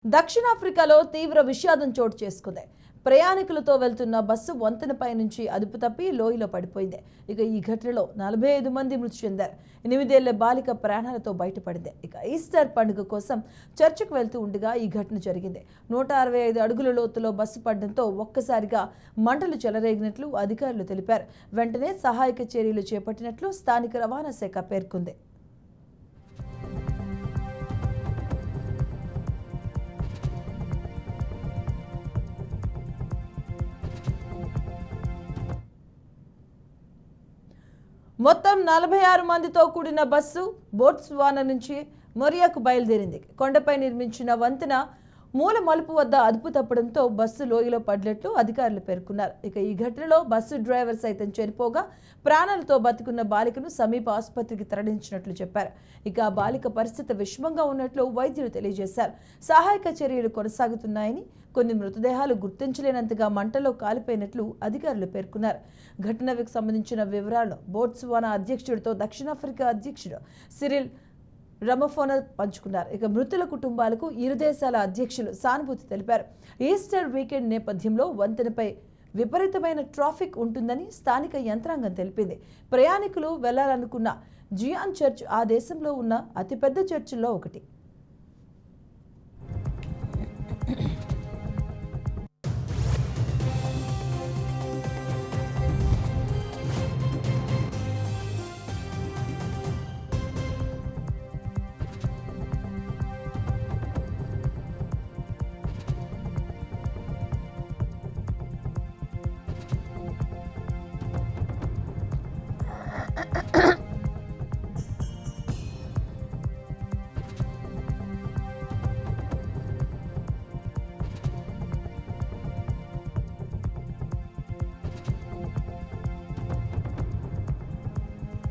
దక్షిణాఫ్రికాలో తీవ్ర విషాదం చోటు చేసుకుంది. ప్రయాణికులతో వెళ్తున్న బస్సు వంతెనపై నుంచి అదుపు తప్పి లోయలో పడిపోయింది. ఇక ఈ ఘటనలో 45 మంది మృతి చెందారు. 8 ఏళ్ల బాలిక ప్రాణాలతో బయటపడింది. ఇక ఈస్టర్ పండుగ కోసం చర్చికి వెళ్తూ ఉండగా ఈ ఘటన జరిగింది. 165 అడుగుల లోతులో బస్సు పడడంతో ఒక్కసారిగా మంటలు చెలరేగినట్లు అధికారులు తెలిపారు. వెంటనే సహాయక చర్యలు చేపట్టినట్లు స్థానిక రవాణా శాఖ పేర్కొంది. మొత్తం 46 మందితో కూడిన బస్సు బోట్స్వానా నుంచి మొరియాకు బయలుదేరింది. కొండపై నిర్మించిన వంతెన మూల మలుపు వద్ద అదుపు తప్పడంతో బస్సు లోయలో పడినట్లు అధికారులు పేర్కొన్నారు. ఇక ఈ ఘటనలో బస్సు డ్రైవర్ సైతం చనిపోగా ప్రాణాలతో బతికున్న బాలికను సమీప ఆసుపత్రికి తరలించినట్లు చెప్పారు. ఇక ఆ బాలిక పరిస్థితి విషమంగా ఉన్నట్లు వైద్యులు తెలియజేశారు. సహాయక చర్యలు కొనసాగుతున్నాయని, కొన్ని మృతదేహాలు గుర్తించలేనంతగా మంటలో కాలిపోయినట్లు అధికారులు పేర్కొన్నారు. ఘటనకు సంబంధించిన వివరాలను బోట్స్వానా అధ్యక్షుడితో దక్షిణాఫ్రికా అధ్యక్షుడు సిరిల్ రమఫోనా పంచుకున్నారు. ఇక మృతుల కుటుంబాలకు ఇరు దేశాల అధ్యక్షులు సానుభూతి తెలిపారు. ఈస్టర్ వీకెండ్ నేపథ్యంలో వంతెనపై విపరీతమైన ట్రాఫిక్ ఉంటుందని స్థానిక యంత్రాంగం తెలిపింది. ప్రయాణికులు వెళ్లాలనుకున్న జియాన్ చర్చ్ ఆ దేశంలో ఉన్న అతిపెద్ద చర్చిల్లో ఒకటి.